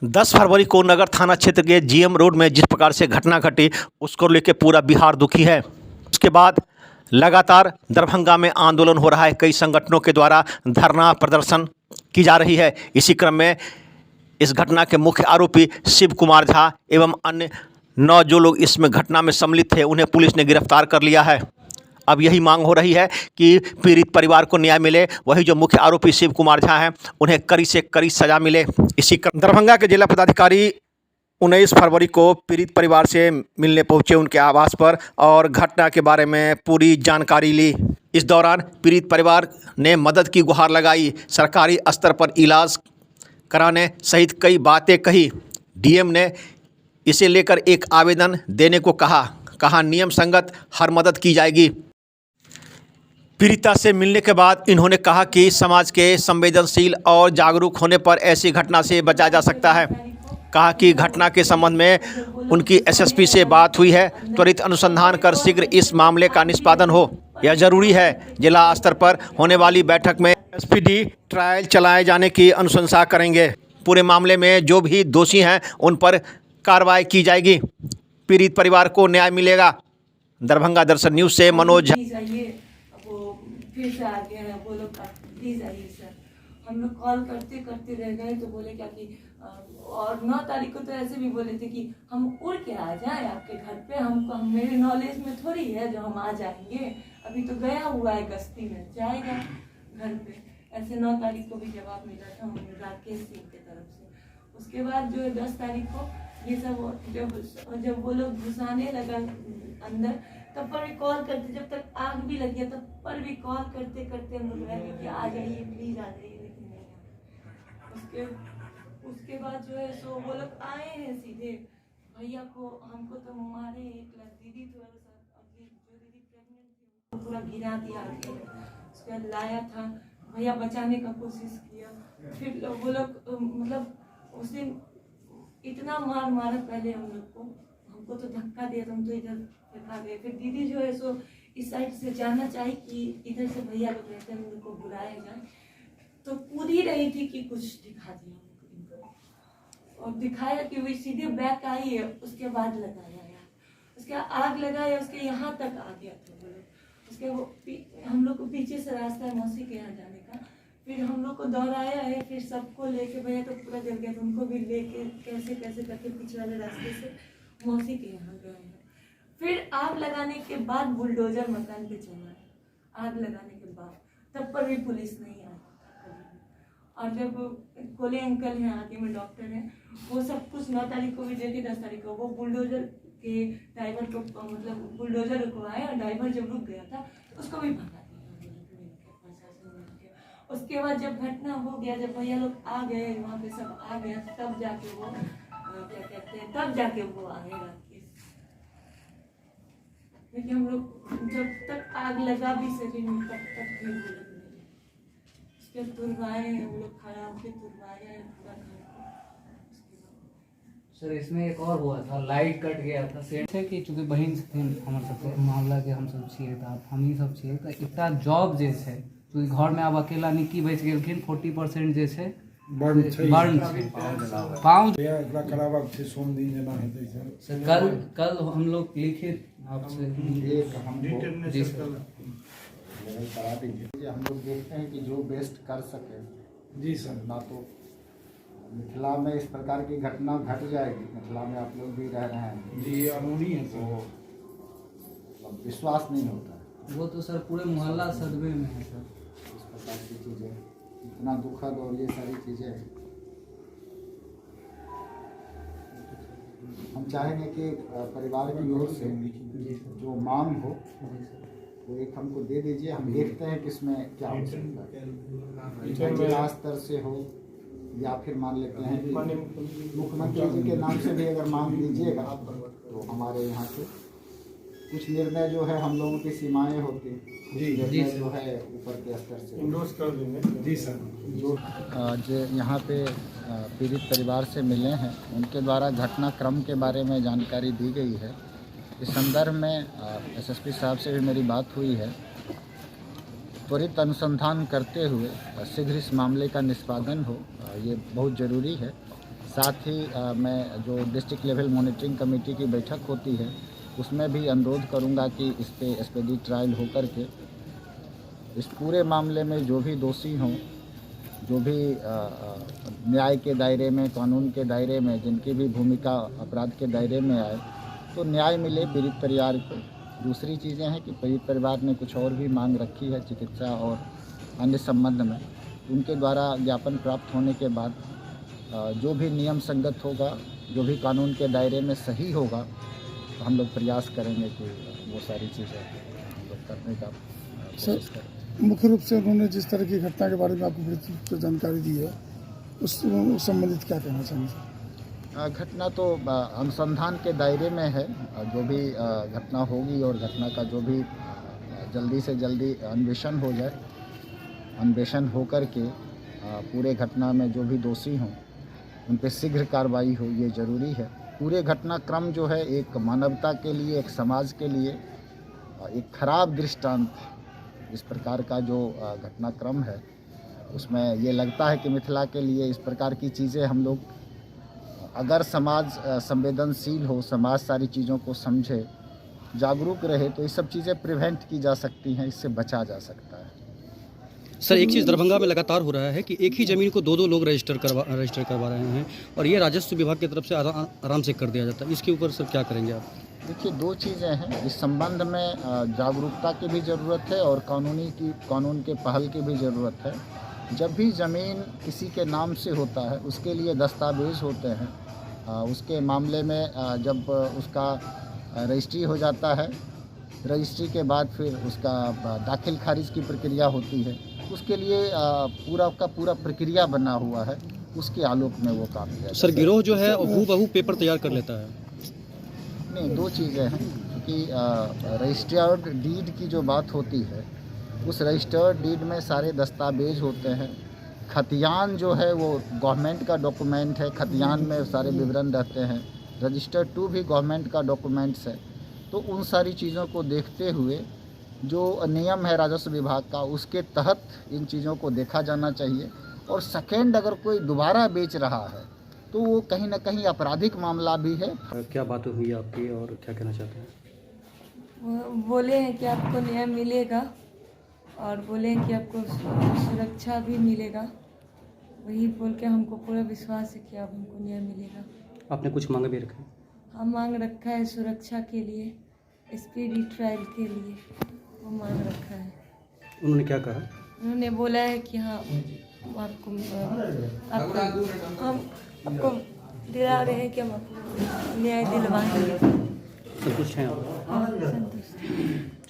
10 फरवरी को नगर थाना क्षेत्र के जीएम रोड में जिस प्रकार से घटना घटी उसको लेकर पूरा बिहार दुखी है। उसके बाद लगातार दरभंगा में आंदोलन हो रहा है, कई संगठनों के द्वारा धरना प्रदर्शन की जा रही है। इसी क्रम में इस घटना के मुख्य आरोपी शिव कुमार झा एवं अन्य 9 जो लोग इसमें घटना में सम्मिलित थे उन्हें पुलिस ने गिरफ्तार कर लिया है। अब यही मांग हो रही है कि पीड़ित परिवार को न्याय मिले, वही जो मुख्य आरोपी शिव कुमार झा हैं उन्हें कड़ी से कड़ी सजा मिले। इसी क्रम दरभंगा के जिला पदाधिकारी 19 फरवरी को पीड़ित परिवार से मिलने पहुंचे उनके आवास पर और घटना के बारे में पूरी जानकारी ली। इस दौरान पीड़ित परिवार ने मदद की गुहार लगाई, सरकारी स्तर पर इलाज कराने सहित कई बातें कही। डीएम ने इसे लेकर एक आवेदन देने को कहा नियम संगत हर मदद की जाएगी। पीड़िता से मिलने के बाद इन्होंने कहा कि समाज के संवेदनशील और जागरूक होने पर ऐसी घटना से बचा जा सकता है। कहा कि घटना के संबंध में उनकी एसएसपी से बात हुई है, त्वरित अनुसंधान कर शीघ्र इस मामले का निष्पादन हो, यह जरूरी है। जिला स्तर पर होने वाली बैठक में एसपीडी ट्रायल चलाए जाने की अनुशंसा करेंगे। पूरे मामले में जो भी दोषी हैं उन पर कार्रवाई की जाएगी, पीड़ित परिवार को न्याय मिलेगा। दरभंगा दर्शन न्यूज़ से मनोज। फिर से आ गया है, वो लोग प्लीज आइए सर। हम लोग कॉल करते करते रह गए तो बोले क्या कि और 9 तारीख को तो ऐसे भी बोले थे कि हम उड़ के आ जाएं आपके घर पे। हमको मेरे नॉलेज में थोड़ी है जो हम आ जाएंगे, अभी तो गया हुआ है गश्ती में, जाएगा घर पे। ऐसे 9 तारीख को भी जवाब मिला था राकेश सिंह की तरफ से। उसके बाद जो है 10 तारीख को ये सब जब वो लोग घुसाने लगा अंदर तब पर भी कॉल करते, जब तक आग भी लग गया तब पर भी कॉल करते करते हम लोग रह गए कि आ जाइए प्लीज आ जाइए, लेकिन नहीं आए। उसके बाद जो है सो वो लोग आए हैं सीधे भैया को, हमको तो मारे। एक दीदी तो जो दीदी प्रेग्नेंट थी वो पूरा गिरा दिया, उसके बाद लाया था, भैया बचाने का कोशिश किया। फिर वो लोग मतलब उस दिन इतना मारा पहले हम लोग को, हमको तो धक्का दिया तो हम तो इधर फेंका गए। फिर दीदी जो है सो इस साइड से जाना चाहिए कि इधर से भैया लोग रहते हैं उनको बुलाया जाए, तो कूद ही रही थी कि कुछ दिखा दिया उनको और दिखाया कि वो सीधे बैक आई है। उसके बाद लगाया यार, उसके आग लगाया, उसके यहाँ तक आ गया था वो लोग। उसके वो हम लोग को पीछे से रास्ता है मौसी के यहाँ जाने का, फिर हम लोग को दौड़ाया है, फिर सबको लेके भैया तो पूरा जल गया था, उनको भी लेके कैसे कैसे करके पीछे वाले रास्ते से मौसी के यहाँ गए हैं। फिर आग लगाने के बाद बुलडोजर मकान पे चला, आग लगाने के बाद तब पर भी पुलिस नहीं आई। और जब कोले अंकल हैं आगे में डॉक्टर हैं, वो सब कुछ 9 तारीख को भी देखे, 10 तारीख को वो बुलडोजर के ड्राइवर को मतलब बुलडोजर को आए और ड्राइवर जब रुक गया था उसको भी भगा दिया। उसके बाद जब घटना हो गया, जब भैया लोग आ गए वहाँ पे सब आ गया, तब जाके वो क्या कहते हैं, तब जाके वो आए राकेश। लेकिन हम लोग जब तक आग लगा भी शरीर में तब तक भी वो लोग उसके तुरवाए, हम लोग खड़ा होकर तुरवाया पूरा घर। सर इसमें एक और हुआ था, लाइट कट गया था सेट से कि चूँकि बहन से हमारे सबसे मामला के हम सब छिए था, हम ही सब छिए तो एकटा जॉब जे छै चूँकि घर में आब अकेला निकी बच गेलखिन, 40% जे छै बर्न छै, पाँव सोम दिन जना हेतै सर। कल हम लोग लिखित आपसे करा दीजिए। हम लोग देखते हैं कि जो बेस्ट कर सके। जी सर। ना तो मिथिला में इस प्रकार की घटना घट जाएगी, मिथिला में आप लोग भी रह रहे हैं जी, अनूनी है तो विश्वास नहीं होता है। वो तो सर पूरे मोहल्ला सदमे में है सर। इस प्रकार की चीज़ें इतना दुखद और ये सारी चीज़ें हम चाहेंगे कि परिवार की ओर से जो मांग हो वो एक हमको दे दीजिए, हम देखते हैं कि इसमें क्या हो सकता है। जिला स्तर से हो या फिर मान लेते हैं कि मुख्यमंत्री जी के नाम से भी अगर मांग दीजिएगा तो हमारे यहाँ से कुछ निर्णय जो है हम लोगों की सीमाएं होती जी जो है ऊपर के स्तर से इंडोर्स कर देंगे। जी सर। जो यहाँ पे पीड़ित परिवार से मिले हैं उनके द्वारा घटनाक्रम के बारे में जानकारी दी गई है। इस संदर्भ में एसएसपी साहब से भी मेरी बात हुई है। त्वरित अनुसंधान करते हुए शीघ्र इस मामले का निष्पादन हो, ये बहुत ज़रूरी है। साथ ही मैं जो डिस्ट्रिक्ट लेवल मॉनिटरिंग कमेटी की बैठक होती है उसमें भी अनुरोध करूंगा कि इस पे एक्सपेडिट ट्रायल होकर के इस पूरे मामले में जो भी दोषी हों, जो भी न्याय के दायरे में, कानून के दायरे में, जिनकी भी भूमिका अपराध के दायरे में आए तो न्याय मिले पीड़ित परिवार को। दूसरी चीज़ें हैं कि पीड़ित परिवार ने कुछ और भी मांग रखी है चिकित्सा और अन्य संबंध में, उनके द्वारा ज्ञापन प्राप्त होने के बाद जो भी नियम संगत होगा, जो भी कानून के दायरे में सही होगा, तो हम लोग प्रयास करेंगे कि वो सारी चीज़ें हम लोग करने का कोशिश करें। मुख्य रूप से उन्होंने जिस तरह की घटना के बारे में आपको विस्तृत जानकारी दी है उस संबंधित क्या कहना चाहेंगे? घटना तो अनुसंधान के दायरे में है। जो भी घटना होगी और घटना का जो भी जल्दी से जल्दी अन्वेषण हो जाए, अन्वेषण होकर के पूरे घटना में जो भी दोषी हों उन पर शीघ्र कार्रवाई हो, ये ज़रूरी है। पूरे घटनाक्रम जो है एक मानवता के लिए, एक समाज के लिए एक खराब दृष्टांत, इस प्रकार का जो घटनाक्रम है उसमें ये लगता है कि मिथिला के लिए इस प्रकार की चीज़ें हम लोग अगर समाज संवेदनशील हो, समाज सारी चीज़ों को समझे, जागरूक रहे तो ये सब चीज़ें प्रिवेंट की जा सकती हैं, इससे बचा जा सकता है। सर, एक चीज़ दरभंगा में लगातार हो रहा है कि एक ही ज़मीन को दो लोग रजिस्टर करवा रहे हैं और ये राजस्व विभाग की तरफ से आराम से कर दिया जाता है। इसके ऊपर सर क्या करेंगे आप? देखिए, दो चीज़ें हैं इस संबंध में, जागरूकता की भी ज़रूरत है और कानून के पहल की भी ज़रूरत है। जब भी ज़मीन किसी के नाम से होता है उसके लिए दस्तावेज होते हैं। उसके मामले में जब उसका रजिस्ट्री हो जाता है, रजिस्ट्री के बाद फिर उसका दाखिल खारिज की प्रक्रिया होती है, उसके लिए पूरा का पूरा प्रक्रिया बना हुआ है, उसके आलोक में वो काम किया। सर, गिरोह जो है हूबहू पेपर तैयार कर लेता है? नहीं, दो चीज़ें हैं कि रजिस्टर्ड डीड की जो बात होती है उस रजिस्टर्ड डीड में सारे दस्तावेज होते हैं। खतियान जो है वो गवर्नमेंट का डॉक्यूमेंट है, खतियान में सारे विवरण रहते हैं। रजिस्टर्ड 2 भी गवर्नमेंट का डॉक्यूमेंट्स है। तो उन सारी चीज़ों को देखते हुए जो नियम है राजस्व विभाग का, उसके तहत इन चीज़ों को देखा जाना चाहिए। और सेकेंड, अगर कोई दोबारा बेच रहा है तो वो कहीं ना कहीं आपराधिक मामला भी है। क्या बात हुई आपकी और क्या कहना चाहते हैं? वो बोले हैं कि आपको न्याय मिलेगा और बोले हैं कि आपको सुरक्षा भी मिलेगा। वही बोल के हमको पूरा विश्वास है कि अब हमको न्याय मिलेगा। आपने कुछ मांग भी रखा है? हम मांग रखा है सुरक्षा के लिए, स्पीडी ट्रायल के लिए वो मांग रखा है। उन्होंने क्या कहा? उन्होंने बोला है कि हाँ, हम आपको दिला रहे हैं कि हम आपको न्याय दिलवाएंगे। संतुष्ट हैं आप? हाँ, संतुष्ट।